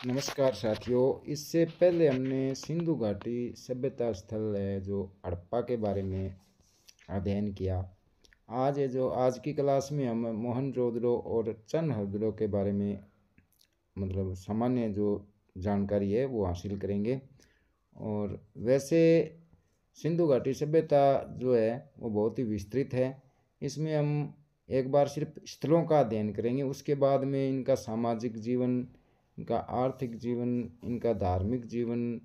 नमस्कार साथियों। इससे पहले हमने सिंधु घाटी सभ्यता स्थल है जो हड़प्पा के बारे में अध्ययन किया। आज की क्लास में हम मोहनजोदड़ो और चन्नहरदड़ो के बारे में मतलब सामान्य जो जानकारी है वो हासिल करेंगे। और वैसे सिंधु घाटी सभ्यता जो है वो बहुत ही विस्तृत है। इसमें हम एक बार सिर्फ स्थलों का अध्ययन करेंगे, उसके बाद में इनका सामाजिक जीवन, इनका आर्थिक जीवन, इनका धार्मिक जीवन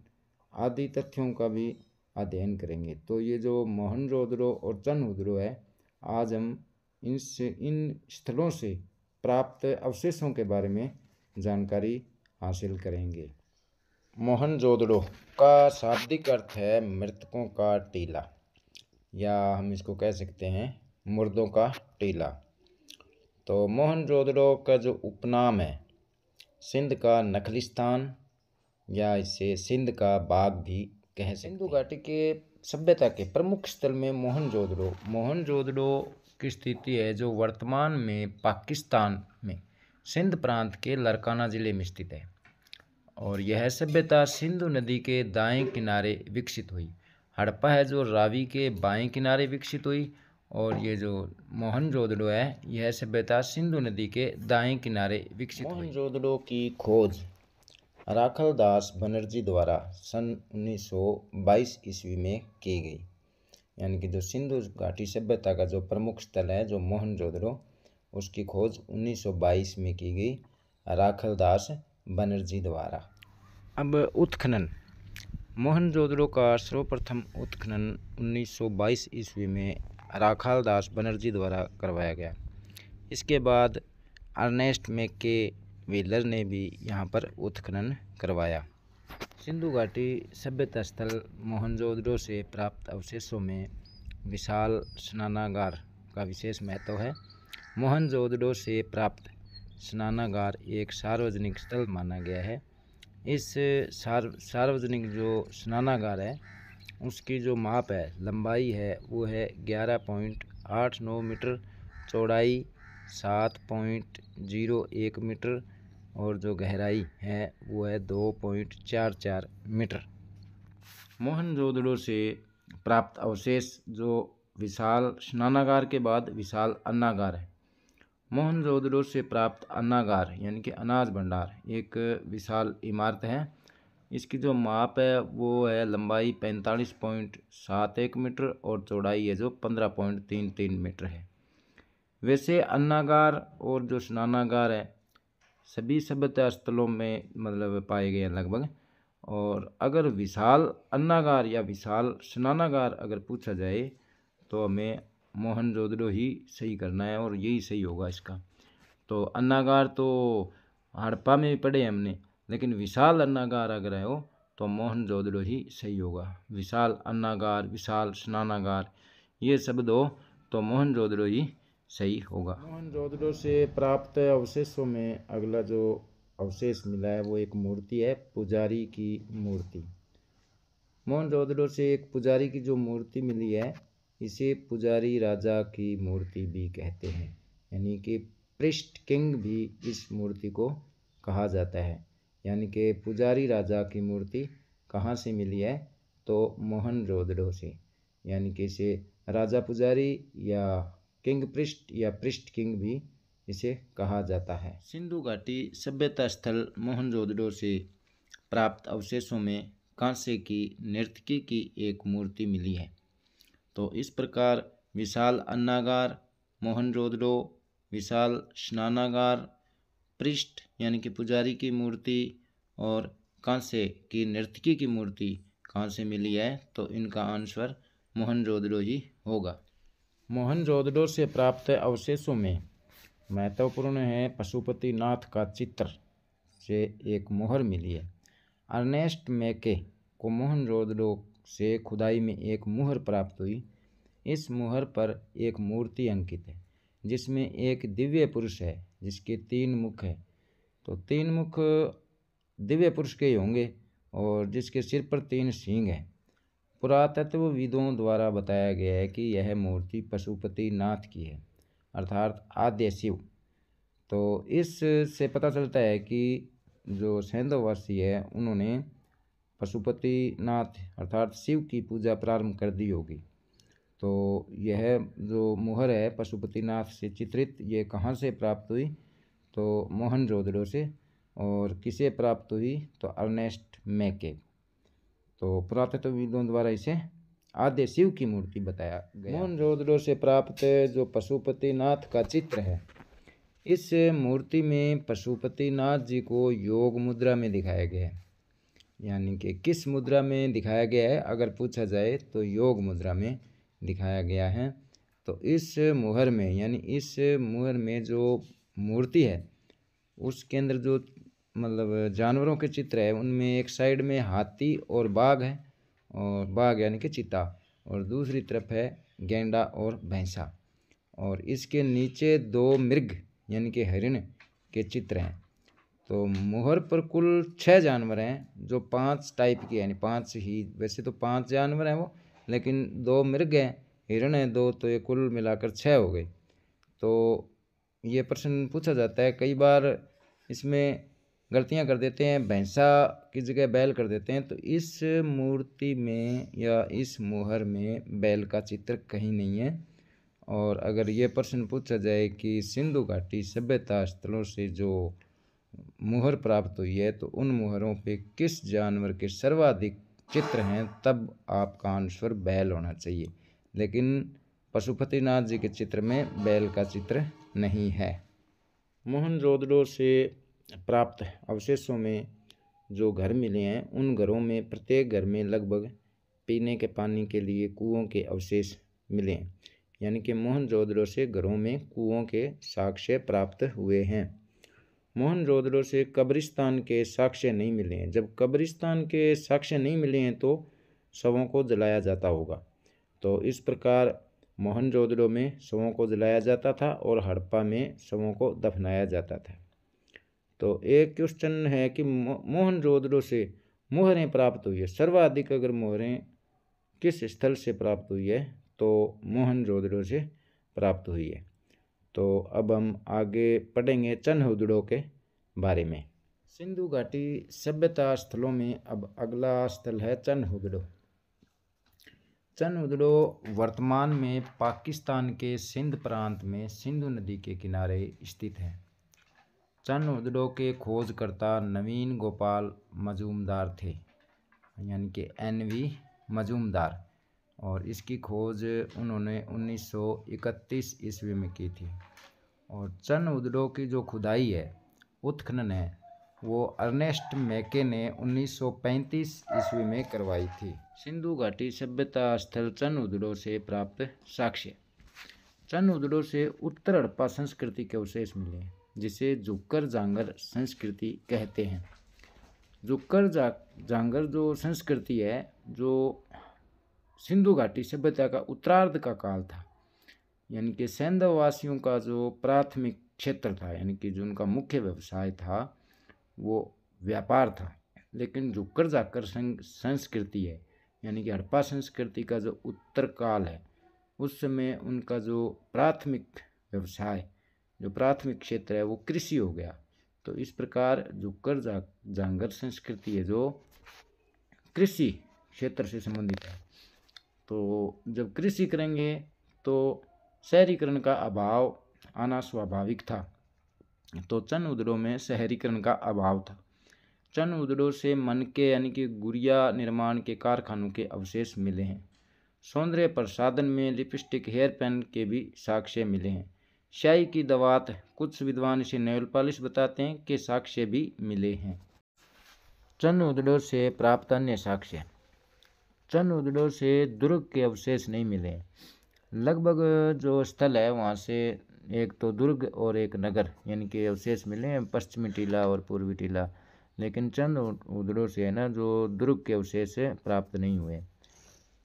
आदि तथ्यों का भी अध्ययन करेंगे। तो ये जो मोहनजोदड़ो और चन्नहरदड़ो है, आज हम इन स्थलों से प्राप्त अवशेषों के बारे में जानकारी हासिल करेंगे। मोहनजोदड़ो का शाब्दिक अर्थ है मृतकों का टीला, या हम इसको कह सकते हैं मुर्दों का टीला। तो मोहनजोदड़ो का जो उपनाम है सिंध का नखलिस्तान, या इसे सिंध का बाग भी कह सकते हैं। सिंधु घाटी के सभ्यता के प्रमुख स्थल में मोहनजोदड़ो की स्थिति है जो वर्तमान में पाकिस्तान में सिंध प्रांत के लरकाना जिले में स्थित है। और यह सभ्यता सिंधु नदी के दाएं किनारे विकसित हुई। हड़प्पा है जो रावी के बाएं किनारे विकसित हुई, और ये जो मोहनजोदड़ो है यह सभ्यता सिंधु नदी के दाएं किनारे विकसित हुई। मोहनजोदड़ो की खोज राखलदास बनर्जी द्वारा सन 1922 ईस्वी में की गई। यानी कि जो सिंधु घाटी सभ्यता का जो प्रमुख स्थल है जो मोहनजोदड़ो, उसकी खोज 1922 में की गई राखलदास बनर्जी द्वारा। अब उत्खनन। मोहनजोदड़ो का सर्वप्रथम उत्खनन 1922 ईस्वी में राखालदास बनर्जी द्वारा करवाया गया। इसके बाद अर्नेस्ट मैके व्हीलर ने भी यहाँ पर उत्खनन करवाया। सिंधु घाटी सभ्यता स्थल मोहनजोदड़ो से प्राप्त अवशेषों में विशाल स्नानागार का विशेष महत्व है। मोहनजोदड़ो से प्राप्त स्नानागार एक सार्वजनिक स्थल माना गया है। इस सार्वजनिक जो स्नानागार है उसकी जो माप है, लंबाई है, वो है 11.89 मीटर, चौड़ाई 7.01 मीटर, और जो गहराई है वो है 2.44 मीटर। मोहनजोदड़ो से प्राप्त अवशेष जो विशाल स्नानागार के बाद विशाल अन्नागार है। मोहनजोदड़ो से प्राप्त अन्नागार यानी कि अनाज भंडार एक विशाल इमारत है। इसकी जो माप है वो है लंबाई 45.71 मीटर और चौड़ाई है जो 15.33 मीटर है। वैसे अन्नागार और जो स्नानागार है सभी सभ्यता स्थलों में मतलब पाए गए हैं लगभग। और अगर विशाल अन्नागार या विशाल स्नानागार अगर पूछा जाए तो हमें मोहनजोदड़ो ही सही करना है, और यही सही होगा इसका। तो अन्नागार तो हड़प्पा में भी पढ़े हमने, लेकिन विशाल अन्नागार अगर है हो तो मोहनजोदड़ो ही सही होगा। विशाल अन्नागार, विशाल स्नानागार, ये शब्द हो तो मोहनजोदड़ो ही सही होगा। मोहनजोदड़ो से प्राप्त अवशेषों में अगला जो अवशेष मिला है वो एक मूर्ति है, पुजारी की मूर्ति। मोहनजोदड़ो से एक पुजारी की जो मूर्ति मिली है इसे पुजारी राजा की मूर्ति भी कहते हैं, यानी कि प्रिस्ट किंग भी इस मूर्ति को कहा जाता है। यानी कि पुजारी राजा की मूर्ति कहाँ से मिली है तो मोहनजोदड़ो से, यानी कि इसे राजा पुजारी या किंग प्रिस्ट या प्रिस्ट किंग भी इसे कहा जाता है। सिंधु घाटी सभ्यता स्थल मोहनजोदड़ो से प्राप्त अवशेषों में कांसे की नर्तकी की एक मूर्ति मिली है। तो इस प्रकार विशाल अन्नागार, मोहनजोदड़ो, विशाल स्नानागार, पृष्ठ यानी कि पुजारी की मूर्ति और कांसे की नर्तकी की मूर्ति कहाँ से मिली है तो इनका आंसर मोहनजोदड़ो ही होगा। मोहनजोदड़ो से प्राप्त अवशेषों में महत्वपूर्ण है पशुपतिनाथ का चित्र से एक मोहर मिली है। अर्नेस्ट मैके को मोहनजोदड़ो से खुदाई में एक मुहर प्राप्त हुई। इस मुहर पर एक मूर्ति अंकित है जिसमें एक दिव्य पुरुष है जिसके 3 मुख है। तो 3 मुख दिव्य पुरुष के ही होंगे और जिसके सिर पर 3 सींग हैं। पुरातत्वविदों द्वारा बताया गया है कि यह मूर्ति पशुपतिनाथ की है, अर्थात आद्य शिव। तो इससे पता चलता है कि जो सेंधववासी है उन्होंने पशुपतिनाथ अर्थात शिव की पूजा प्रारंभ कर दी होगी। तो यह जो मुहर है पशुपतिनाथ से चित्रित, ये कहाँ से प्राप्त हुई? तो मोहनजोदड़ो से। और किसे प्राप्त हुई? तो अर्नेस्ट मैके। तो पुरातत्वविदों द्वारा इसे आद्य शिव की मूर्ति बताया गया। मोहनजोदड़ो से प्राप्त जो पशुपतिनाथ का चित्र है, इस मूर्ति में पशुपतिनाथ जी को योग मुद्रा में दिखाया गया है। यानी कि किस मुद्रा में दिखाया गया है अगर पूछा जाए तो योग मुद्रा में दिखाया गया है। तो इस मुहर में, यानी इस मुहर में जो मूर्ति है उसके अंदर जो मतलब जानवरों के चित्र है, उनमें एक साइड में हाथी और बाघ है, और बाघ यानी कि चीता, और दूसरी तरफ है गैंडा और भैंसा, और इसके नीचे 2 मृग यानी कि हिरण के चित्र हैं। तो मुहर पर कुल 6 जानवर हैं जो 5 टाइप के, यानी 5 ही, वैसे तो 5 जानवर हैं वो, लेकिन 2 मृग हैं, हिरण हैं 2, तो ये कुल मिलाकर 6 हो गए। तो ये प्रश्न पूछा जाता है, कई बार इसमें गलतियां कर देते हैं, भैंसा की जगह बैल कर देते हैं। तो इस मूर्ति में या इस मुहर में बैल का चित्र कहीं नहीं है। और अगर ये प्रश्न पूछा जाए कि सिंधु घाटी सभ्यता स्थलों से जो मुहर प्राप्त हुई है तो उन मुहरों पे किस जानवर के सर्वाधिक चित्र हैं, तब आपका आंसर बैल होना चाहिए। लेकिन पशुपतिनाथ जी के चित्र में बैल का चित्र नहीं है। मोहनजोदड़ो से प्राप्त अवशेषों में जो घर मिले हैं, उन घरों में प्रत्येक घर में लगभग पीने के पानी के लिए कुओं के अवशेष मिले हैं। यानी कि मोहनजोदड़ो से घरों में कुओं के साक्ष्य प्राप्त हुए हैं। मोहनजोदड़ो से कब्रिस्तान के साक्ष्य नहीं मिले हैं। जब कब्रिस्तान के साक्ष्य नहीं मिले हैं तो शवों को जलाया जाता होगा। तो इस प्रकार मोहनजोदड़ो में शवों को जलाया जाता था और हड़प्पा में शवों को दफनाया जाता था। तो एक क्वेश्चन है कि मोहनजोदड़ो से मुहरें प्राप्त हुई है, सर्वाधिक अगर मुहरें किस स्थल से प्राप्त हुई है तो मोहनजोदड़ो से प्राप्त हुई है। तो अब हम आगे पढ़ेंगे चनहुदड़ो के बारे में। सिंधु घाटी सभ्यता स्थलों में अब अगला स्थल है चनहुदड़ो। चनहुदड़ो वर्तमान में पाकिस्तान के सिंध प्रांत में सिंधु नदी के किनारे स्थित है। चनहुदड़ो के खोजकर्ता नवीन गोपाल मजूमदार थे, यानी कि NV मजूमदार, और इसकी खोज उन्होंने 1931 ईस्वी में की थी। और चनहुदड़ो की जो खुदाई है, उत्खनन है, वो अर्नेस्ट मैके ने 1935 ईस्वी में करवाई थी। सिंधु घाटी सभ्यता स्थल चनहुदड़ो से प्राप्त साक्ष्य। चनहुदड़ो से उत्तर हड़प्पा संस्कृति के अवशेष मिले हैं, जिसे जुक्कर जांगर संस्कृति कहते हैं। जुक्कर जांगर जो संस्कृति है, जो सिंधु घाटी सभ्यता का उत्तरार्ध का काल था, यानी कि सेंधववासियों का जो प्राथमिक क्षेत्र था, यानी कि जो उनका मुख्य व्यवसाय था वो व्यापार था। लेकिन जुक्कर जाकर संस्कृति है, यानी कि हड़प्पा संस्कृति का जो उत्तर काल है, उस समय उनका जो प्राथमिक व्यवसाय, जो प्राथमिक क्षेत्र है वो कृषि हो गया। तो इस प्रकार जुक्कर जांगर संस्कृति है जो कृषि क्षेत्र से संबंधित है। तो जब कृषि करेंगे तो शहरीकरण का अभाव आना स्वाभाविक था। तो चनहुदड़ो में शहरीकरण का अभाव था। चनहुदड़ो से मनके यानी कि गुड़िया निर्माण के कारखानों के अवशेष मिले हैं। सौंदर्य प्रसाधन में लिपस्टिक, हेयर पेन के भी साक्ष्य मिले हैं। स्याही की दवात, कुछ विद्वान इसे नेल पॉलिश बताते हैं, के साक्ष्य भी मिले हैं। चनहुदड़ो से प्राप्त अन्य साक्ष्य। चनहुदड़ो से दुर्ग के अवशेष नहीं मिले। लगभग जो स्थल है वहाँ से एक तो दुर्ग और एक नगर यानी कि अवशेष मिले हैं, पश्चिमी टीला और पूर्वी टीला। लेकिन चनहुदड़ो से है ना, जो दुर्ग के अवशेष प्राप्त नहीं हुए।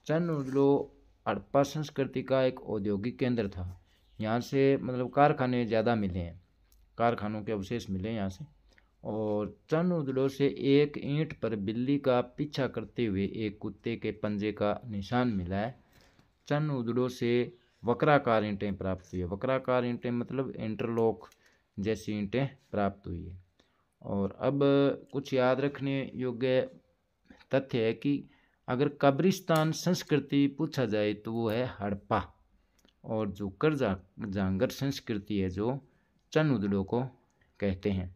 चनहुदड़ो हड़प्पा संस्कृति का एक औद्योगिक केंद्र था। यहाँ से मतलब कारखाने ज़्यादा मिले हैं, कारखानों के अवशेष मिले यहाँ से। और चनहुदड़ो से एक ईंट पर बिल्ली का पीछा करते हुए एक कुत्ते के पंजे का निशान मिला है। चनहुदड़ो से वक्राकार ईंटें प्राप्त हुई है। वक्राकार ईंटें मतलब इंटरलॉक जैसी ईंटें प्राप्त हुई है। और अब कुछ याद रखने योग्य तथ्य है कि अगर कब्रिस्तान संस्कृति पूछा जाए तो वो है हड़प्पा, और जो करजा जांगर संस्कृति है जो चंदुदड़ो को कहते हैं।